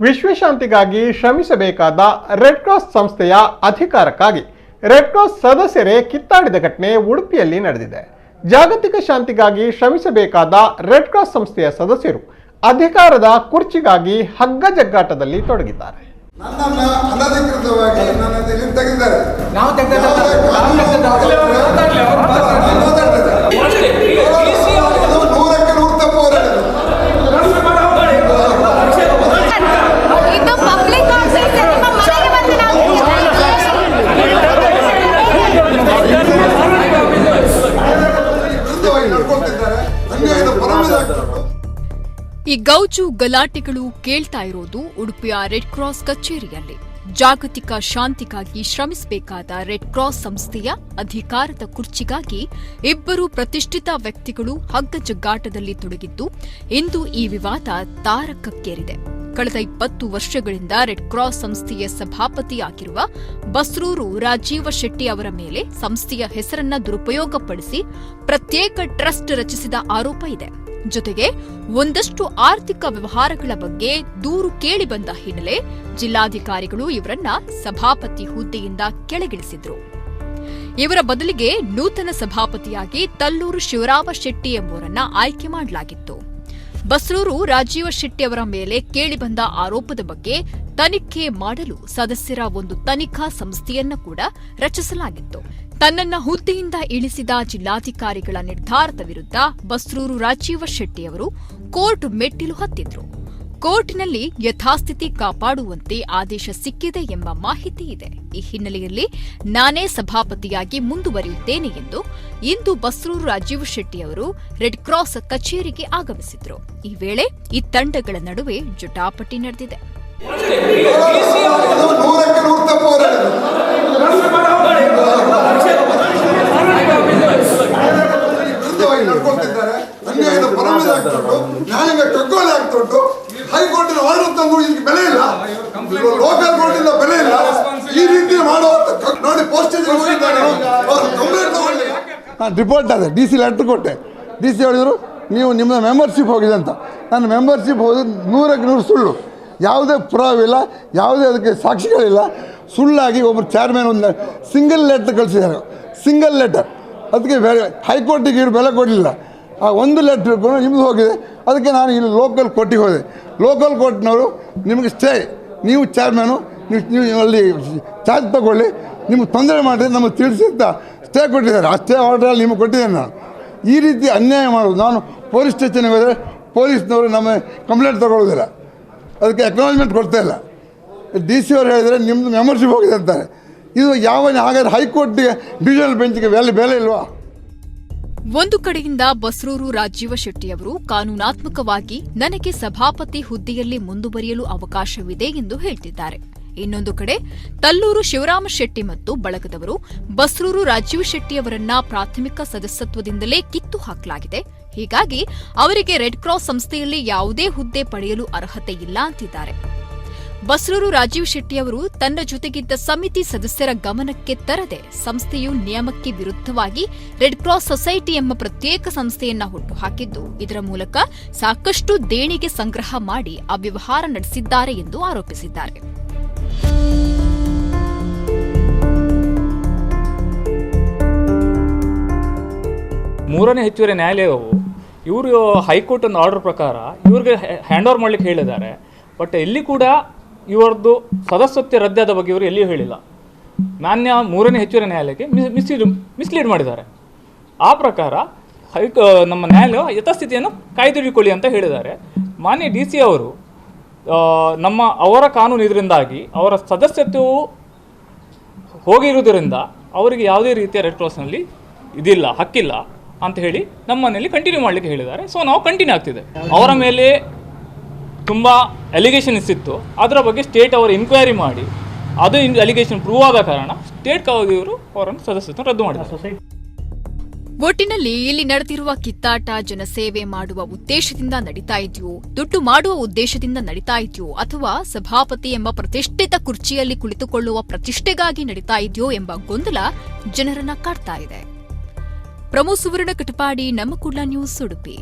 ವಿಶ್ವಶಾಂತಿಗಾಗಿ ಶ್ರಮಿಸಬೇಕಾದ red cross ಸಂಸ್ಥೆಯ ಅಧಿಕಾರಕ್ಕಾಗಿ red cross ಸದಸ್ಯರೇ ಕಿತ್ತಾಡಿದ ಘಟನೆ ಉಡುಪಿಯಲ್ಲಿ ನಡೆದಿದೆ. ಜಾಗತಿಕ ಶಾಂತಿಗಾಗಿ ಶ್ರಮಿಸಬೇಕಾದ ರೆಡ್ ಕ್ರಾಸ್ ಸಂಸ್ಥೆಯ ಸದಸ್ಯರು ಅಧಿಕಾರದ ಕುರ್ಚಿಗಾಗಿ ಹಗ್ಗ ಜಗ್ಗಾಟದಲ್ಲಿ ತೊಡಗಿದ್ದಾರೆ. ಈ ಗೌಜು ಗಲಾಟೆಗಳು ಕೇಳ್ತಾ ಇರೋದು ಉಡುಪಿಯ ರೆಡ್ ಕ್ರಾಸ್ ಕಚೇರಿಯಲ್ಲಿ. ಜಾಗತಿಕ ಶಾಂತಿಗಾಗಿ ಶ್ರಮಿಸಬೇಕಾದ ರೆಡ್ ಕ್ರಾಸ್ ಸಂಸ್ಥೆಯ ಅಧಿಕಾರದ ಕುರ್ಚಿಗಾಗಿ ಇಬ್ಬರು ಪ್ರತಿಷ್ಠಿತ ವ್ಯಕ್ತಿಗಳು ಹಗ್ಗ ಜಗ್ಗಾಟದಲ್ಲಿ ತೊಡಗಿದ್ದು, ಇಂದು ಈ ವಿವಾದ ತಾರಕಕ್ಕೇರಿದೆ. ಕಳೆದ 20 ವರ್ಷಗಳಿಂದ ರೆಡ್ ಕ್ರಾಸ್ ಸಂಸ್ಥೆಯ ಸಭಾಪತಿಯಾಗಿರುವ ಬಸ್ರೂರು ರಾಜೀವ ಶೆಟ್ಟಿ ಅವರ ಮೇಲೆ ಸಂಸ್ಥೆಯ ಹೆಸರನ್ನ ದುರುಪಯೋಗಪಡಿಸಿ ಪ್ರತ್ಯೇಕ ಟ್ರಸ್ಟ್ ರಚಿಸಿದ ಆರೋಪ ಇದೆ. ಜೊತೆಗೆ ಒಂದಷ್ಟು ಆರ್ಥಿಕ ವ್ಯವಹಾರಗಳ ಬಗ್ಗೆ ದೂರು ಕೇಳಿಬಂದ ಹಿನ್ನೆಲೆ ಜಿಲ್ಲಾಧಿಕಾರಿಗಳು ಇವರನ್ನ ಸಭಾಪತಿ ಹುದ್ದೆಯಿಂದ ಕೆಳಗಿಳಿಸಿದ್ರು. ಇವರ ಬದಲಿಗೆ ನೂತನ ಸಭಾಪತಿಯಾಗಿ ತಲ್ಲೂರು ಶಿವರಾಮ ಶೆಟ್ಟಿ ಎಂಬುವರನ್ನ ಆಯ್ಕೆ ಮಾಡಲಾಗಿತ್ತು. ಬಸ್ರೂರು ರಾಜೀವ ಶೆಟ್ಟಿ ಅವರ ಮೇಲೆ ಕೇಳಿಬಂದ ಆರೋಪದ ಬಗ್ಗೆ ತನಿಖೆ ಮಾಡಲು ಸದಸ್ಯರ ಒಂದು ತನಿಖಾ ಸಂಸ್ಥೆಯನ್ನ ಕೂಡ ರಚಿಸಲಾಗಿತ್ತು. ತನ್ನನ್ನ ಹುದ್ದೆಯಿಂದ ಇಳಿಸಿದ ಜಿಲ್ಲಾಧಿಕಾರಿಗಳ ನಿರ್ಧಾರದ ವಿರುದ್ಧ ಬಸ್ರೂರು ರಾಜೀವ ಶೆಟ್ಟಿ ಅವರು ಕೋರ್ಟ್ ಮೆಟ್ಟಿಲು ಹತ್ತಿದ್ರು. ಕೋರ್ಟ್ನಲ್ಲಿ ಯಥಾಸ್ಥಿತಿ ಕಾಪಾಡುವಂತೆ ಆದೇಶ ಸಿಕ್ಕಿದೆ ಎಂಬ ಮಾಹಿತಿ ಇದೆ. ಈ ಹಿನ್ನೆಲೆಯಲ್ಲಿ ನಾನೇ ಸಭಾಪತಿಯಾಗಿ ಮುಂದುವರಿಯುತ್ತೇನೆ ಎಂದು ಇಂದು ಬಸ್ರೂರು ರಾಜೀವ್ ಶೆಟ್ಟಿ ಅವರು ರೆಡ್ ಕ್ರಾಸ್ ಕಚೇರಿಗೆ ಆಗಮಿಸಿದ್ರು. ಈ ವೇಳೆ ಈ ತಂಡಗಳ ನಡುವೆ ಜಟಾಪಟಿ ನಡೆದಿದೆ. ಹೈಕೋರ್ಟಿನ ಆರ್ಡರ್ ತಂದು ಇದಕ್ಕೆ ಬೆಲೆ ಇಲ್ಲ, ಲೋಕಲ್ ಕೋರ್ಟ್ ಇಂದ ಬೆಲೆ ಇಲ್ಲ, ಈ ರೀತಿ ಮಾಡೋ ನೋಡಿ ಪೋಸ್ಟೇಜ್ ರಿಪೋರ್ಟ್ ಅದೇ DC ಲೆಟರ್ ಕೊಟ್ಟೆ. DC ಹೇಳಿದ್ರು ನೀವು ನಿಮ್ಮ ಮೆಂಬರ್ಶಿಪ್ ಹೋಗಿದೆ ಅಂತ. ನನ್ನ ಮೆಂಬರ್ಶಿಪ್ ಹೋದ 100ಕ್ಕೆ 100 ಸುಳ್ಳು, ಯಾವುದೇ ಪುರಾವಿಲ್ಲ, ಯಾವುದೇ ಅದಕ್ಕೆ ಸಾಕ್ಷಿಗಳಿಲ್ಲ. ಸುಳ್ಳಾಗಿ ಒಬ್ಬರು ಚೇರ್ಮನ್ ಒಂದು ಸಿಂಗಲ್ ಲೆಟರ್ ಕಳಿಸಿದ್ದಾರೆ, ಸಿಂಗಲ್ ಲೆಟರ್. ಅದಕ್ಕೆ ಹೈಕೋರ್ಟಿಗೆ ಇವರು ಬೆಲೆ ಕೊಡಲಿಲ್ಲ. ಆ ಒಂದು ಲೆಟ್ರ್ ನಿಮ್ಮದು ಹೋಗಿದೆ. ಅದಕ್ಕೆ ನಾನು ಇಲ್ಲಿ ಲೋಕಲ್ ಕೋರ್ಟಿಗೆ ಹೋದೆ. ಲೋಕಲ್ ಕೋರ್ಟ್ನವರು ನಿಮಗೆ ಸ್ಟೇ, ನೀವು ಚೇರ್ಮನು, ನೀವು ಅಲ್ಲಿ ಚಾರ್ಜ್ ತಗೊಳ್ಳಿ, ನಿಮಗೆ ತೊಂದರೆ ಮಾಡಿದ್ರೆ ನಮಗೆ ತಿಳಿಸಿ ಅಂತ ಸ್ಟೇ ಕೊಟ್ಟಿದ್ದಾರೆ. ಆ ಸ್ಟೇ ಆರ್ಡ್ರಲ್ಲಿ ನಿಮಗೆ ಕೊಟ್ಟಿದ್ದೇನೆ ನಾನು. ಈ ರೀತಿ ಅನ್ಯಾಯ ಮಾಡೋದು. ನಾನು ಪೊಲೀಸ್ ಸ್ಟೇಷನ್ಗೆ ಹೋದರೆ ಪೊಲೀಸ್ನವರು ನಮ್ಮ ಕಂಪ್ಲೇಂಟ್ ತಗೊಳ್ಳೋದಿಲ್ಲ, ಅದಕ್ಕೆ ಅಕ್ನಾಲಜ್ಮೆಂಟ್ ಕೊಡ್ತಾ ಇಲ್ಲ. DC ಅವರು ಹೇಳಿದರೆ ನಿಮ್ಮದು ಮೆಂಬರ್ಶಿಪ್ ಹೋಗಿದೆ ಅಂತಾರೆ. ಇದು ಹಾಗಾದ್ರೆ ಹೈಕೋರ್ಟ್ಗೆ ಡಿವಿಷನಲ್ ಬೆಂಚ್ಗೆ ಬೆಲೆ ಇಲ್ವಾ? ಒಂದು ಕಡೆಯಿಂದ ಬಸ್ರೂರು ರಾಜೀವ ಶೆಟ್ಟಿ ಅವರು ಕಾನೂನಾತ್ಮಕವಾಗಿ ನನಗೆ ಸಭಾಪತಿ ಹುದ್ದೆಯಲ್ಲಿ ಮುಂದುವರಿಯಲು ಅವಕಾಶವಿದೆ ಎಂದು ಹೇಳ್ತಿದ್ದಾರೆ. ಇನ್ನೊಂದು ಕಡೆ ತಲ್ಲೂರು ಶಿವರಾಮ ಶೆಟ್ಟಿ ಮತ್ತು ಬಳಗದವರು ಬಸ್ರೂರು ರಾಜೀವ್ ಶೆಟ್ಟಿ ಅವರನ್ನ ಪ್ರಾಥಮಿಕ ಸದಸ್ಯತ್ವದಿಂದಲೇ ಕಿತ್ತು ಹಾಕಲಾಗಿದೆ, ಹೀಗಾಗಿ ಅವರಿಗೆ ರೆಡ್ ಕ್ರಾಸ್ ಸಂಸ್ಥೆಯಲ್ಲಿ ಯಾವುದೇ ಹುದ್ದೆ ಪಡೆಯಲು ಅರ್ಹತೆ ಇಲ್ಲ ಅಂತಿದ್ದಾರೆ. ಬಸ್ರೂರು ರಾಜೀವ್ ಶೆಟ್ಟಿ ಅವರು ತನ್ನ ಜೊತೆಗಿದ್ದ ಸಮಿತಿ ಸದಸ್ಯರ ಗಮನಕ್ಕೆ ತರದೆ ಸಂಸ್ಥೆಯು ನಿಯಮಕ್ಕೆ ವಿರುದ್ಧವಾಗಿ ರೆಡ್ ಕ್ರಾಸ್ ಸೊಸೈಟಿ ಎಂಬ ಪ್ರತ್ಯೇಕ ಸಂಸ್ಥೆಯನ್ನ ಹುಟ್ಟುಹಾಕಿದ್ದು, ಇದರ ಮೂಲಕ ಸಾಕಷ್ಟು ದೇಣಿಗೆ ಸಂಗ್ರಹ ಮಾಡಿ ಅವ್ಯವಹಾರ ನಡೆಸಿದ್ದಾರೆ ಎಂದು ಆರೋಪಿಸಿದ್ದಾರೆ. ಮೂರನೇ ಹೆಚ್ಚುವರಿ ನ್ಯಾಯಾಲಯವು ಇವರು ಹೈಕೋರ್ಟ್ ಒಂದು ಆರ್ಡರ್ ಪ್ರಕಾರ ಇವ್ರಿಗೆ ಹ್ಯಾಂಡ್ ಓವರ್ ಮಾಡಲಿಕ್ಕೆ ಹೇಳಿದ್ದಾರೆ. ಬಟ್ ಎಲ್ಲಿ ಕೂಡ ಇವರದ್ದು ಸದಸ್ಯತ್ವ ರದ್ದಾದ ಬಗ್ಗೆ ಇವರು ಎಲ್ಲಿಯೂ ಹೇಳಿಲ್ಲ. ಮಾನ್ಯ ಮೂರನೇ ಹೆಚ್ಚುವರಿ ನ್ಯಾಯಾಲಯಕ್ಕೆ ಮಿಸ್ಲೀಡ್ ಮಾಡಿದ್ದಾರೆ. ಆ ಪ್ರಕಾರ ನಮ್ಮ ನ್ಯಾಯಾಲಯ ಯಥಾಸ್ಥಿತಿಯನ್ನು ಕಾಯ್ದಿರಿಸಿಕೊಳ್ಳಿ ಅಂತ ಹೇಳಿದ್ದಾರೆ. ಮಾನ್ಯ DC ಅವರು ಅವರ ಕಾನೂನು ಇದರಿಂದಾಗಿ ಅವರ ಸದಸ್ಯತ್ವವು ಹೋಗಿರುವುದರಿಂದ ಅವರಿಗೆ ಯಾವುದೇ ರೀತಿಯ ರೆಡ್ ಕ್ರಾಸ್ನಲ್ಲಿ ಇದಿಲ್ಲ, ಹಕ್ಕಿಲ್ಲ ಅಂತ ಹೇಳಿ ನಮ್ಮನೆಯಲ್ಲಿ ಕಂಟಿನ್ಯೂ ಮಾಡಲಿಕ್ಕೆ ಹೇಳಿದ್ದಾರೆ. ಸೊ ನಾವು ಕಂಟಿನ್ಯೂ ಆಗ್ತಿದೆ. ಅವರ ಮೇಲೆ ತುಂಬ ಅಲಿಗೇಷನ್ಸ್ ಇತ್ತು, ಅದರ ಬಗ್ಗೆ ಸ್ಟೇಟ್ ಅವರು ಇನ್ಕ್ವೈರಿ ಮಾಡಿ ಅದು ಅಲಿಗೇಷನ್ ಪ್ರೂವ್ ಆದ ಕಾರಣ ಸ್ಟೇಟ್ ಇವರು ಅವರನ್ನು ಸದಸ್ಯತ್ವ ರದ್ದು ಮಾಡಿದ್ದಾರೆ. ಒಟ್ಟಿನಲ್ಲಿ ಇಲ್ಲಿ ನಡೆದಿರುವ ಕಿತ್ತಾಟ ಜನಸೇವೆ ಮಾಡುವ ಉದ್ದೇಶದಿಂದ ನಡೀತಾ ಇದೆಯೋ, ದುಡ್ಡು ಮಾಡುವ ಉದ್ದೇಶದಿಂದ ನಡೀತಾ ಇದೆಯೋ, ಅಥವಾ ಸಭಾಪತಿ ಎಂಬ ಪ್ರತಿಷ್ಠಿತ ಕುರ್ಚಿಯಲ್ಲಿ ಕುಳಿತುಕೊಳ್ಳುವ ಪ್ರತಿಷ್ಠೆಗಾಗಿ ನಡೀತಾ ಇದೆಯೋ ಎಂಬ ಗೊಂದಲ ಜನರನ್ನ ಕಾಡ್ತಾ ಇದೆ. ಪ್ರಮೋ ಸುವರ್ಣ ಕಟಪಾಡಿ, ನಮ್ಮ ಕುಡ್ಲ ನ್ಯೂಸ್, ಉಡುಪಿ.